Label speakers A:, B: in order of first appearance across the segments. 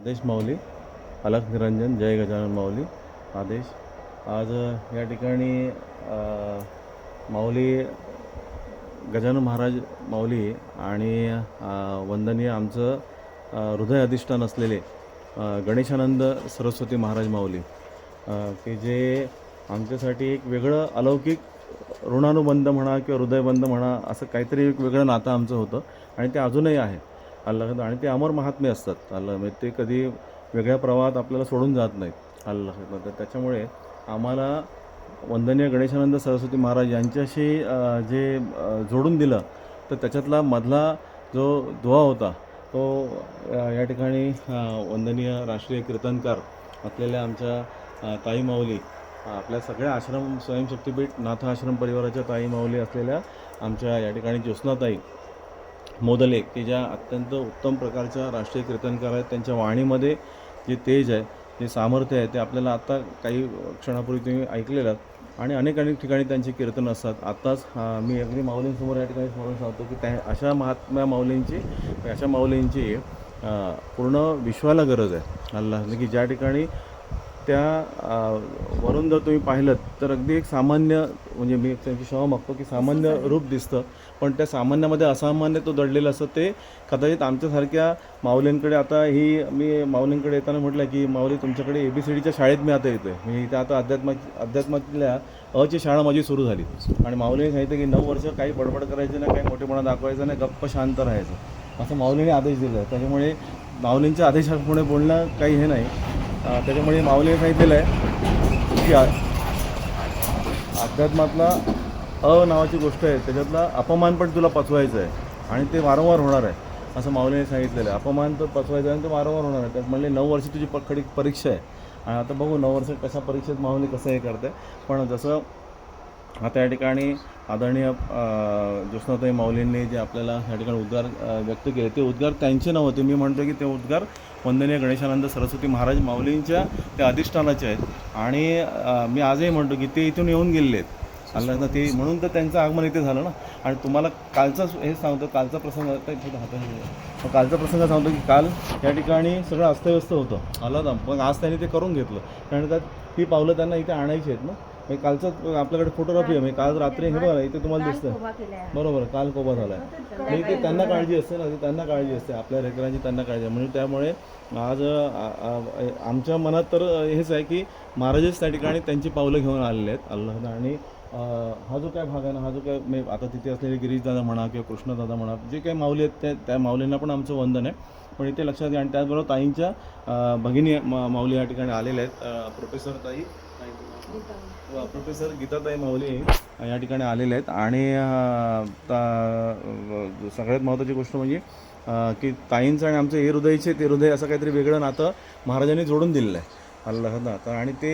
A: आदेश माऊली, अलख निरंजन, जय गजानन माऊली. आदेश. आज या ठिकाणी माऊली गजानन महाराज माऊली आणि वंदनीय आमचं हृदय अधिष्ठान असलेले गणेशानंद सरस्वती महाराज माऊली, की जे आमच्यासाठी एक वेगळं अलौकिक ऋणानुबंध म्हणा किंवा हृदयबंध म्हणा, असं काहीतरी एक वेगळं नातं आमचं होतं आणि ते अजूनही आहे. अल्लाह. आणि ते अमर महात्मे असतात. अल्लाह. म्हणजे ते कधी वेगळ्या प्रवाहात आपल्याला सोडून जात नाहीत. अल्लाह. तर त्याच्यामुळे आम्हाला वंदनीय गणेशानंद सरस्वती महाराज यांच्याशी जे जोडून दिलं, तर त्याच्यातला मधला जो दुवा होता तो या ठिकाणी वंदनीय राष्ट्रीय कीर्तनकार असलेल्या आमच्या ताई माऊली, आपल्या सगळ्या आश्रम स्वयंशक्तीपीठ नाथ आश्रम परिवाराच्या ताई माऊली असलेल्या आमच्या या ठिकाणी ज्योत्स्नाताई मोदले, की ज्या अत्यंत उत्तम प्रकारच्या राष्ट्रीय कीर्तनकार आहेत. त्यांच्या वाणीमध्ये जे तेज आहे, जे सामर्थ्य आहे, ते आपल्याला आत्ता काही क्षणापूर्वी तुम्ही ऐकलेलं. आणि अनेक ठिकाणी त्यांची कीर्तन असतात. आत्ताच मी अगदी माऊलींसमोर या ठिकाणी स्मरण सांगतो की त्या अशा महात्म्या माऊलींची, अशा माऊलींची पूर्ण विश्वाला गरज आहे. अल्लाह. की ज्या ठिकाणी त्या वरून जर तुम्ही पाहिलं तर अगदी एक सामान्य, म्हणजे मी त्यांची क्षमा मागतो की सामान्य रूप दिसतं, पण त्या सामान्यामध्ये असामान्य तो दडलेलं असतं. ते कदाचित आमच्यासारख्या माऊलींकडे, आता ही मी माऊलींकडे येताना म्हटलं की माऊली तुमच्याकडे ABCDच्या शाळेत मी आता येतो आहे. मी इथे आता अध्यात्मातल्या अची शाळा माझी सुरू झाली. आणि माऊलीने सांगितलं की 9 वर्ष काही बडबड करायची नाही, काही मोठेपणा दाखवायचं नाही, गप्प शांत राहायचं, असं माऊलीने आदेश दिला आहे. त्याच्यामुळे माऊलींच्या आदेशापुढे बोलणं काही हे नाही. त्याच्यामुळे माऊलीने सांगितलेलं आहे की अध्यात्मातला नावाची गोष्ट आहे, त्याच्यातला अपमान पण तुला पचवायचं आहे आणि ते वारंवार होणार आहे, असं माऊलीने सांगितलेलं आहे. अपमान तर पचवायचं आहे आणि ते वारंवार होणार आहे. त्यात म्हणले 9 वर्ष तुझी खडी परीक्षा आहे. आणि आता बघू 9 वर्ष कशा परीक्षेत माऊली कसं हे करते. पण जसं आता या ठिकाणी आदरणीय ज्योत्स्नाताई माऊलींनी जे आपल्याला या ठिकाणी उद्गार व्यक्त केले, ते उद्गार त्यांचे नव्हते. मी म्हणतो की ते उद्गार वंदनीय गणेशानंद सरस्वती महाराज माऊलींच्या त्या अधिष्ठानाचे आहेत. आणि मी आजही म्हणतो की ते इथून येऊन गेलेले आहेत. अल्लाह. ते म्हणून तर त्यांचं आगमन इथे झालं ना. आणि तुम्हाला कालचा हे सांगतो, कालचा प्रसंग सांगतो की काल या ठिकाणी सगळं अस्तव्यस्त होतं. अल्लाह. मग आज त्यांनी ते करून घेतलं, कारण त्यात ही पावलं त्यांना इथे आणायची आहेत ना. म्हणजे कालचं आपल्याकडे फोटोग्राफी आहे, म्हणजे काल रात्री हे बघा इथे तुम्हाला दिसतं बरोबर, काल कोबा झाला आहे. म्हणजे ते त्यांना काळजी असते ना, त्यांना काळजी असते, आपल्या लेकरांची त्यांना काळजी आहे. म्हणजे त्यामुळे आज आमच्या मनात तर हेच आहे की महाराजच त्या ठिकाणी त्यांची पावलं घेऊन आलेले आहेत. अल्लाह. आणि हा जो काय भाग आहे ना, हा जो काय मी आता तिथे असलेले गिरीशदादा म्हणा किंवा कृष्णदादा म्हणा, जे काही माऊली आहेत त्या माऊलींना पण आमचं वंदन आहे. पण इथे लक्षात घ्या. आणि त्याचबरोबर ताईंच्या भगिनी माऊली या ठिकाणी आलेल्या आहेत. प्रोफेसर गीताताई माऊली या ठिकाणी आलेले आहेत. आणि सगळ्यात महत्त्वाची गोष्ट म्हणजे की ताईंचं आणि आमचं हे हृदयचे ते हृदय, असं काहीतरी वेगळं नातं महाराजांनी जोडून दिलेलं आहे. अल्लाह. तर आणि ते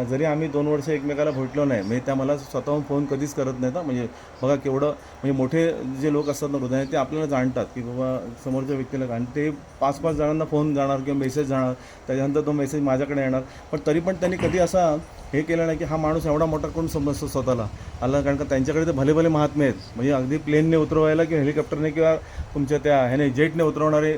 A: जरी आम्ही 2 वर्ष एकमेकाला भेटलो नाही, म्हणजे त्या मला स्वतःहून फोन कधीच करत नाहीत. म्हणजे बघा केवढं, म्हणजे मोठे जे लोक असतात ना हृदय, ते आपल्याला जाणतात की बाबा समोरच्या व्यक्तीला, आणि ते 5-5 जणांना फोन जाणार किंवा मेसेज जाणार, त्याच्यानंतर तो मेसेज माझ्याकडे येणार. पण तरी पण त्यांनी कधी असा हे केलं नाही की हा माणूस एवढा मोठा कोण समजतो स्वतःला. अल्लाह. कारण का त्यांच्याकडे ते भले भले महात्मे आहेत. म्हणजे अगदी प्लेनने उतरवायला किंवा हेलिकॉप्टरने किंवा तुमच्या त्या ह्याने जेटने उतरवणारे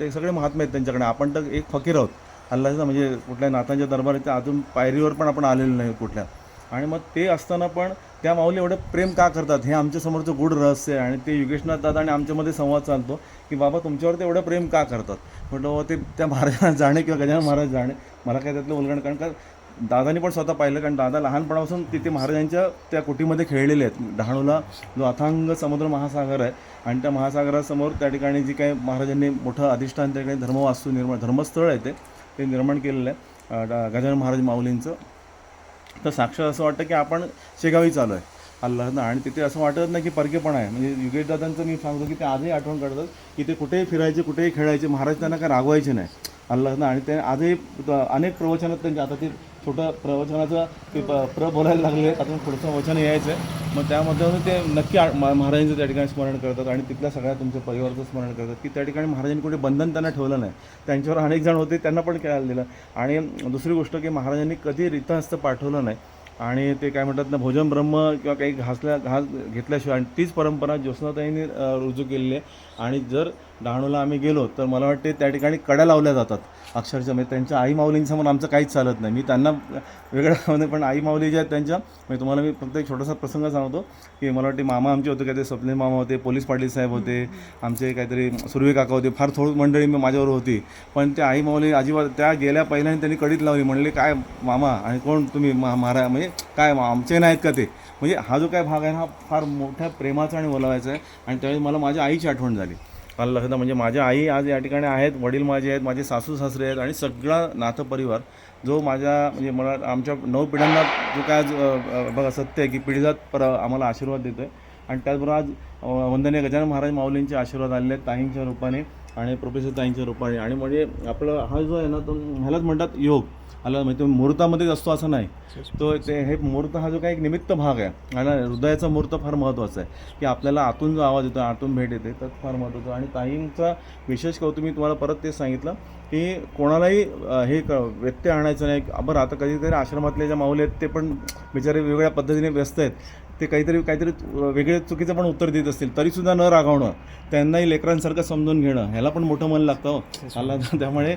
A: ते सगळे महात्मे आहेत त्यांच्याकडे. आपण तर एक फकीर आहोत. अल्लाहचा, म्हणजे कुठल्या नाथांच्या दरबाराच्या अजून पायरीवर पण आपण आलेलो नाही कुठल्या. आणि मग ते असताना पण त्या माऊली एवढं प्रेम का करतात, हे आमच्यासमोरचं गूढ रहस्य आहे. आणि ते योगेशनाथ दादा आणि आमच्यामध्ये संवाद चालतो की बाबा तुमच्यावर ते एवढं प्रेम का करतात. म्हटलं ते त्या महाराजांना जाणे किंवा गजानन महाराज जाणे, मला काय त्यातलं उलगडण, कारण का दादानी पण स्वतः पाहिलं, कारण दादा लहानपणापासून तिथे महाराजांच्या त्या कुटीमध्ये खेळलेले आहेत. डहाणूला जो अथांग समुद्र महासागर आहे, आणि त्या महासागरासमोर त्या ठिकाणी जी काही महाराजांनी मोठं अधिष्ठान, त्या ठिकाणी धर्मवास्तू धर्मस्थळ आहे ते निर्माण केलेलं आहे गजानन महाराज माऊलींचं. तर साक्षात असं वाटतं की आपण शेगावी चालू आहे. अल्लाह. आणि तिथे असं वाटत नाही की परकेपणा आहे. म्हणजे योगेशदादांचं मी सांगतो की ते आजही आठवण काढतात की ते कुठेही फिरायचे, कुठेही खेळायचे, महाराज त्यांना काय रागवायचे नाही. अल्लाह. आणि ते आजही अनेक प्रवचनात त्यांचे, आता ते छोटं प्रवचनाचं ते बोलायला लागले आहेत, आता पुढचं वचन यायचं आहे. मग त्यामध्ये ते नक्की महाराजांचं त्या ठिकाणी स्मरण करतात आणि तिथल्या सगळ्या तुमच्या परिवाराचं स्मरण करतात की त्या ठिकाणी महाराजांनी कुठे बंधन त्यांना ठेवलं नाही. त्यांच्यावर अनेक जण होते, त्यांना पण खेळायला दिलं. आणि दुसरी गोष्ट की महाराजांनी कधी रितहस्त पाठवलं नाही. आणि ते काय म्हणतात ना, भोजन ब्रह्म किंवा काही घास घेतल्याशिवाय, आणि तीच परंपरा ज्योत्स्नाताईंनी रुजू केलेली आहे. आणि जर डहाणूला आम्ही गेलो तर मला वाटते त्या ठिकाणी कड्या लावल्या जातात. अक्षरशः म्हणजे त्यांच्या आई माऊलींसमोर आमचं काहीच चालत नाही. मी त्यांना वेगळं म्हणजे पण आई माऊली ज्या आहेत त्यांच्या म्हणजे तुम्हाला मी फक्त एक छोटासा प्रसंग सांगतो की मला वाटते मामा आमचे होते, काहीतरी स्वप्नील मामा होते, पोलीस पाटील साहेब होते, आमचे काहीतरी सुर्वे काका होते, फार थोडी मंडळी माझ्यावर होती. पण त्या आई माऊली अजिबात त्या गेल्या पहिल्याने त्यांनी कडीत लावली. म्हणले काय मामा आणि कोण तुम्ही महाराज म्हणजे काय आमचे नाहीत का ते. म्हणजे हा जो काय भाग आहे हा फार मोठ्या प्रेमाचा आणि बोलावायचा आहे. आणि त्यावेळेस मला माझ्या आईची आठवण झाली. मला लक्षात म्हणजे माझ्या आई आज या ठिकाणी आहेत, वडील माझे आहेत, माझे सासू सासरे आहेत आणि सगळा नातं परिवार जो माझ्या म्हणजे मला आमच्या 9 पिढ्यांना जो काय आज बघा सत्य आहे की पिढीजात आम्हाला आशीर्वाद देतो आहे. आणि त्याचबरोबर आज वंदनीय गजानन महाराज माऊलींचे आशीर्वाद आलेले आहेत ताईंच्या रूपाने आणि प्रोफेसर ताईंच्या रूपाने. आणि म्हणजे आपला हा जो आहे ना तो ह्यालाच म्हणतात योग आला म्हणजे तो मुहूर्तामध्येच असतो असं नाही. तो ते हे मुहूर्त हा जो काही एक निमित्त भाग आहे आणि हृदयाचा मुहूर्त फार महत्त्वाचा आहे की आपल्याला आतून जो आवाज येतो आतून भेट येते तर फार महत्त्वाचं. आणि ताईंचा विशेष कौतुक मी तुम्हाला परत तेच सांगितलं की कोणालाही हे व्यत्यय आणायचं नाही. बरं आता कधीतरी आश्रमातले ज्या माऊली आहेत ते पण बिचारे वेगवेगळ्या पद्धतीने व्यस्त आहेत, ते काहीतरी वेगळे चुकीचं पण उत्तर देत असतील तरीसुद्धा न रागावणं, त्यांनाही लेकरांसारखं समजून घेणं ह्याला पण मोठं मन लागतं हो मला. त्यामुळे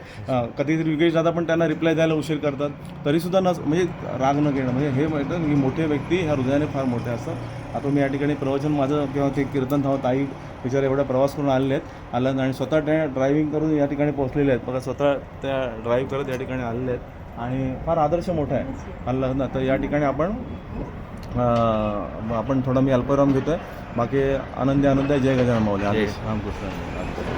A: कधीतरी विकेश दादा पण त्यांना रिप्लाय द्यायला उशीर करतात तरीसुद्धा न म्हणजे राग न घेणं म्हणजे हे माहिती की मोठे व्यक्ती ह्या हृदयाने फार मोठे असतात. आता मी या ठिकाणी प्रवचन माझं किंवा ते कीर्तन थांबत ताई बिचारे एवढा प्रवास करून आलेले आहेत आणि स्वतः त्या ड्रायव्हिंग करून या ठिकाणी पोहोचलेले आहेत. बघा स्वतः त्या ड्राईव्ह करत या ठिकाणी आलेले आहेत आणि फार आदर्श मोठा आहे आल्ला ना. तर या ठिकाणी आपण थोडा मी अल्पविराम घेतो आहे. बाकी आनंदी आहे. जय गजानन माऊली. रामकृष्ण.